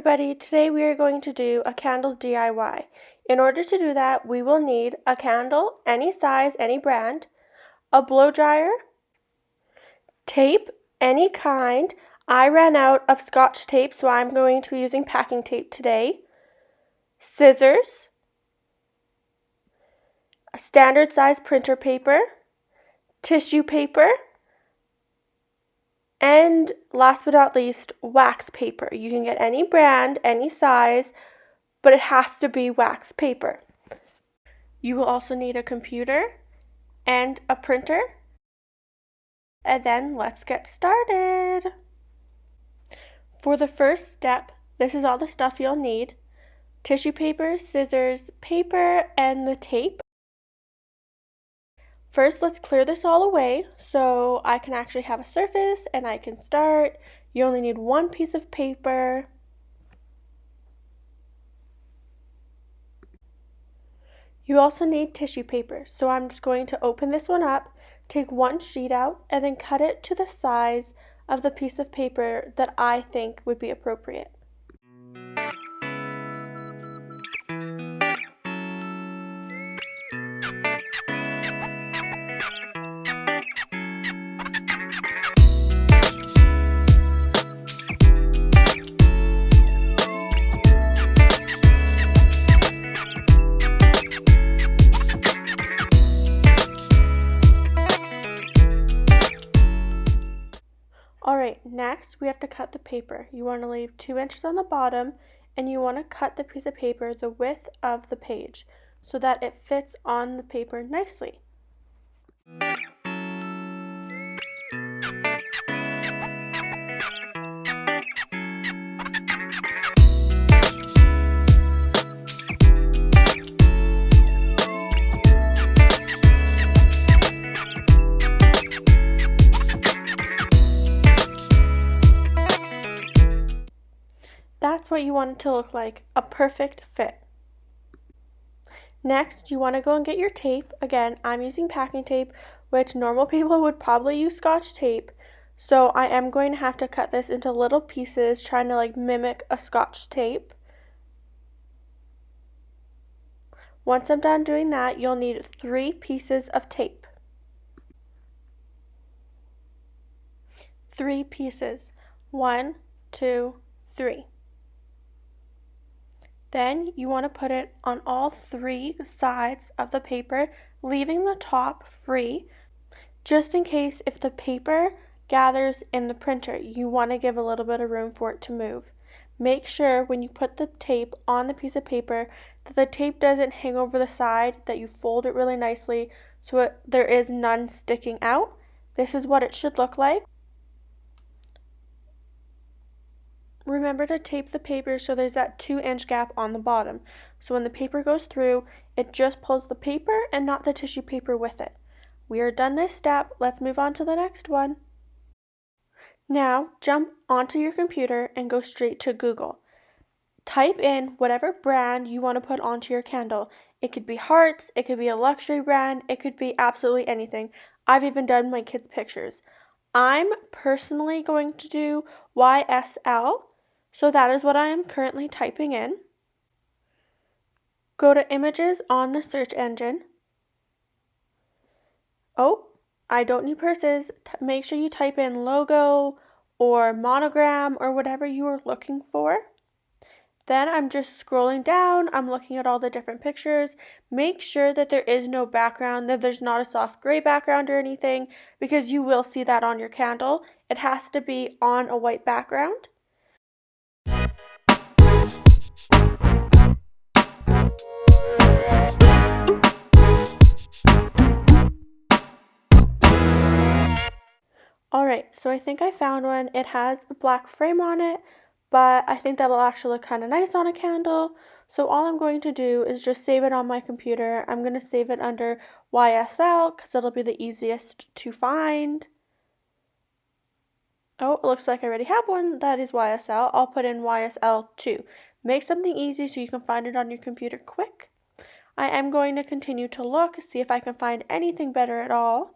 everybody, today we are going to do a candle DIY. In order to do that, we will need a candle, any size, any brand, a blow dryer, tape, any kind. I ran out of Scotch tape, so I'm going to be using packing tape today, scissors, a standard size printer paper, tissue paper, and last but not least, wax paper. You can get any brand, any size, but it has to be wax paper. You will also need a computer and a printer. And then let's get started. For the first step, this is all the stuff you'll need: tissue paper, scissors, paper, and the tape. First, let's clear this all away so I can actually have a surface and I can start. You only need one piece of paper. You also need tissue paper, so I'm just going to open this one up, take one sheet out, and then cut it to the size of the piece of paper that I think would be appropriate. Alright, next we have to cut the paper. You want to leave 2 inches on the bottom, and you want to cut the piece of paper the width of the page so that it fits on the paper nicely. That's what you want it to look like, a perfect fit. Next, you want to go and get your tape. Again, I'm using packing tape, which normal people would probably use Scotch tape. So I am going to have to cut this into little pieces, trying to mimic a Scotch tape. Once I'm done doing that, you'll need 3 pieces of tape. 3 pieces. 1, 2, 3. Then you want to put it on all 3 sides of the paper, leaving the top free, just in case if the paper gathers in the printer, you want to give a little bit of room for it to move. Make sure when you put the tape on the piece of paper that the tape doesn't hang over the side, that you fold it really nicely so there is none sticking out. This is what it should look like. Remember to tape the paper so there's that 2-inch gap on the bottom. So when the paper goes through, it just pulls the paper and not the tissue paper with it. We are done this step. Let's move on to the next one. Now, jump onto your computer and go straight to Google. Type in whatever brand you want to put onto your candle. It could be Hearts, it could be a luxury brand, it could be absolutely anything. I've even done my kids' pictures. I'm personally going to do YSL. So that is what I am currently typing in. Go to images on the search engine. Oh, I don't need purses. Make sure you type in logo or monogram or whatever you are looking for. Then I'm just scrolling down. I'm looking at all the different pictures. Make sure that there is no background, that there's not a soft gray background or anything, because you will see that on your candle. It has to be on a white background. Alright, so I think I found one. It has a black frame on it, but I think that'll actually look kind of nice on a candle. So all I'm going to do is just save it on my computer. I'm going to save it under YSL because it'll be the easiest to find. Oh, it looks like I already have one. That is YSL. I'll put in YSL 2. Make something easy so you can find it on your computer quick. I am going to continue to look, see if I can find anything better at all.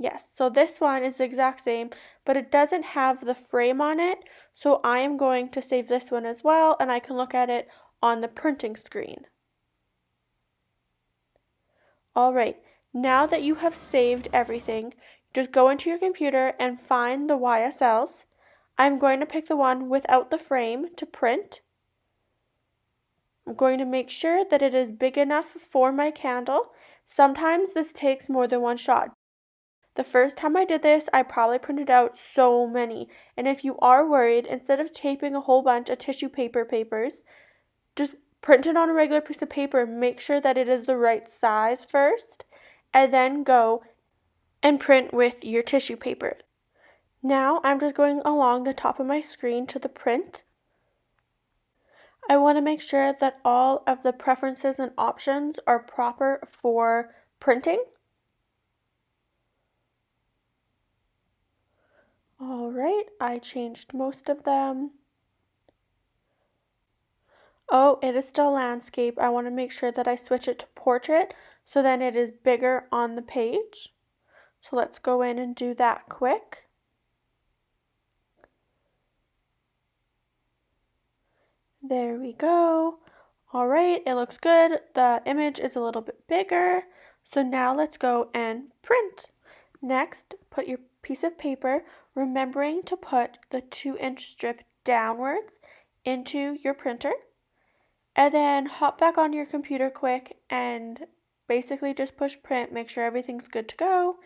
Yes, so this one is the exact same, but it doesn't have the frame on it, so I am going to save this one as well, and I can look at it on the printing screen. All right, now that you have saved everything, just go into your computer and find the YSLs. I'm going to pick the one without the frame to print. I'm going to make sure that it is big enough for my candle. Sometimes this takes more than one shot. The first time I did this, I probably printed out so many. And if you are worried, instead of taping a whole bunch of tissue paper papers, just print it on a regular piece of paper. Make sure that it is the right size first, and then go and print with your tissue paper. Now I'm just going along the top of my screen to the print. I want to make sure that all of the preferences and options are proper for printing. All right, I changed most of them. Oh, it is still landscape. I want to make sure that I switch it to portrait so then it is bigger on the page. So let's go in and do that quick. There we go. All right, it looks good. The image is a little bit bigger. So now let's go and print. Next, put your piece of paper, remembering to put the 2-inch strip downwards into your printer. And then hop back on your computer quick and basically just push print, make sure everything's good to go,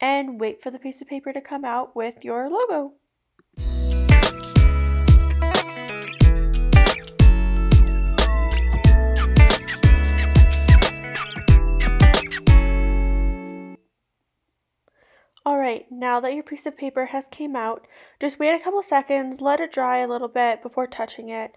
and wait for the piece of paper to come out with your logo. Alright, now that your piece of paper has came out, just wait a couple seconds, let it dry a little bit before touching it.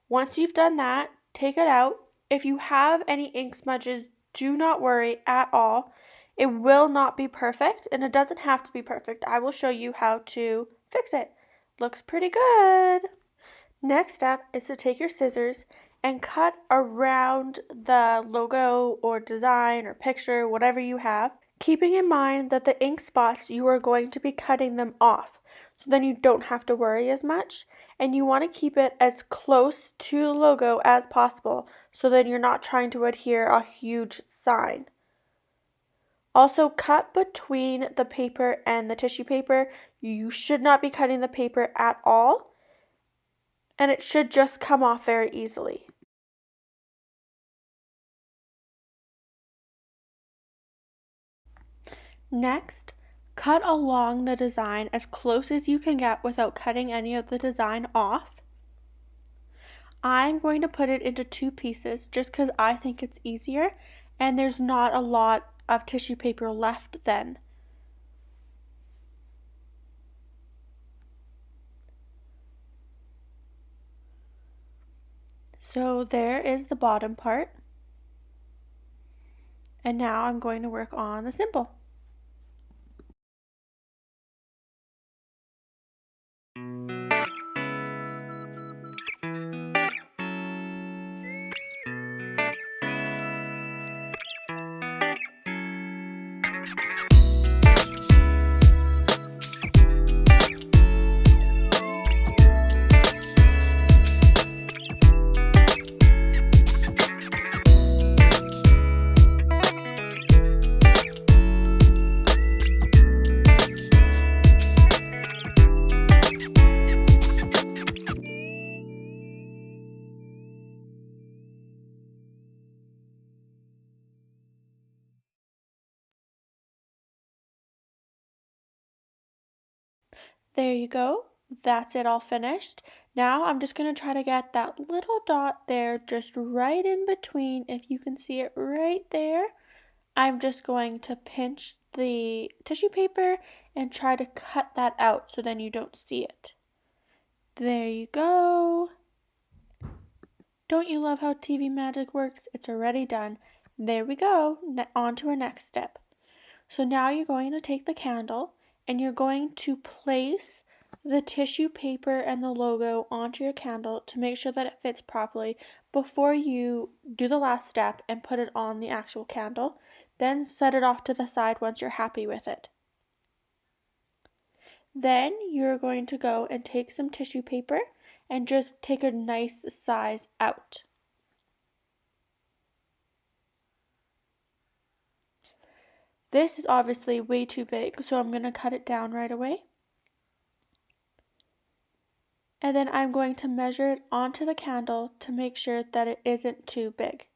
Once you've done that, take it out. If you have any ink smudges, do not worry at all. It will not be perfect, and it doesn't have to be perfect. I will show you how to fix it. Looks pretty good. Next step is to take your scissors and cut around the logo or design or picture, whatever you have, keeping in mind that the ink spots, you are going to be cutting them off, so then you don't have to worry as much, and you want to keep it as close to the logo as possible, so then you're not trying to adhere a huge sign. Also, cut between the paper and the tissue paper. You should not be cutting the paper at all, and it should just come off very easily. Next, cut along the design as close as you can get without cutting any of the design off. I'm going to put it into 2 pieces just because I think it's easier and there's not a lot of tissue paper left then. So there is the bottom part. And now I'm going to work on the symbol. There you go. That's it all finished. Now I'm just going to try to get that little dot there just right in between. If you can see it right there, I'm just going to pinch the tissue paper and try to cut that out so then you don't see it. There you go. Don't you love how TV magic works? It's already done. There we go. On to our next step. So now you're going to take the candle and you're going to place the tissue paper and the logo onto your candle to make sure that it fits properly before you do the last step and put it on the actual candle. Then set it off to the side once you're happy with it. Then you're going to go and take some tissue paper and just take a nice size out. This is obviously way too big, so I'm going to cut it down right away. And then I'm going to measure it onto the candle to make sure that it isn't too big.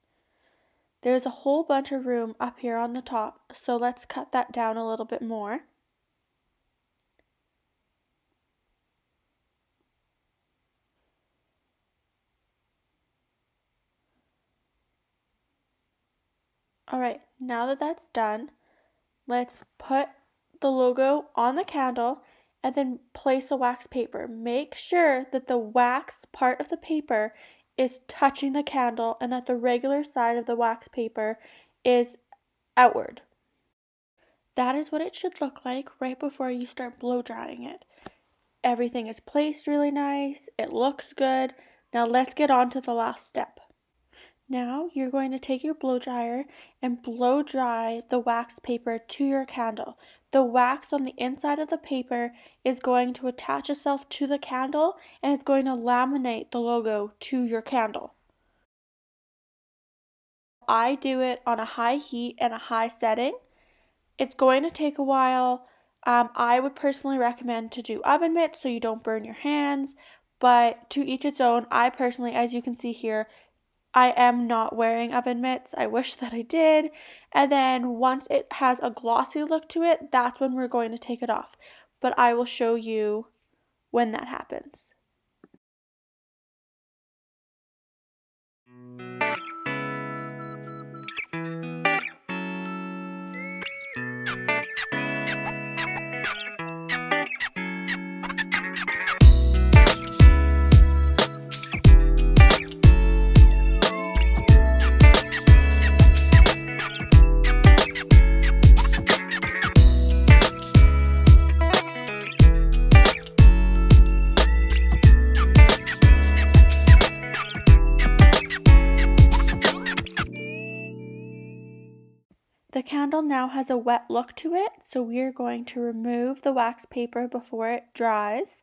There's a whole bunch of room up here on the top, so let's cut that down a little bit more. Alright, now that that's done, let's put the logo on the candle and then place a wax paper. Make sure that the wax part of the paper is touching the candle and that the regular side of the wax paper is outward. That is what it should look like right before you start blow drying it. Everything is placed really nice, it looks good. Now let's get on to the last step. Now you're going to take your blow dryer and blow dry the wax paper to your candle. The wax on the inside of the paper is going to attach itself to the candle and it's going to laminate the logo to your candle. I do it on a high heat and a high setting. It's going to take a while. I would personally recommend to do oven mitts so you don't burn your hands, but to each its own. I personally, as you can see here, I am not wearing oven mitts. I wish that I did. And then once it has a glossy look to it, that's when we're going to take it off. But I will show you when that happens. The candle now has a wet look to it, so we're going to remove the wax paper before it dries.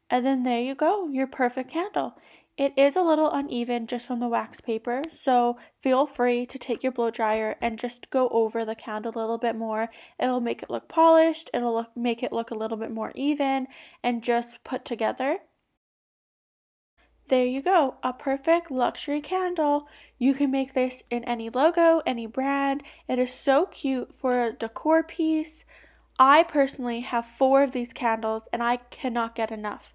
And then there you go, your perfect candle. It is a little uneven just from the wax paper, so feel free to take your blow dryer and just go over the candle a little bit more. It'll make it look polished, make it look a little bit more even and just put together. There you go, a perfect luxury candle. You can make this in any logo, any brand. It is so cute for a decor piece. I personally have 4 of these candles and I cannot get enough.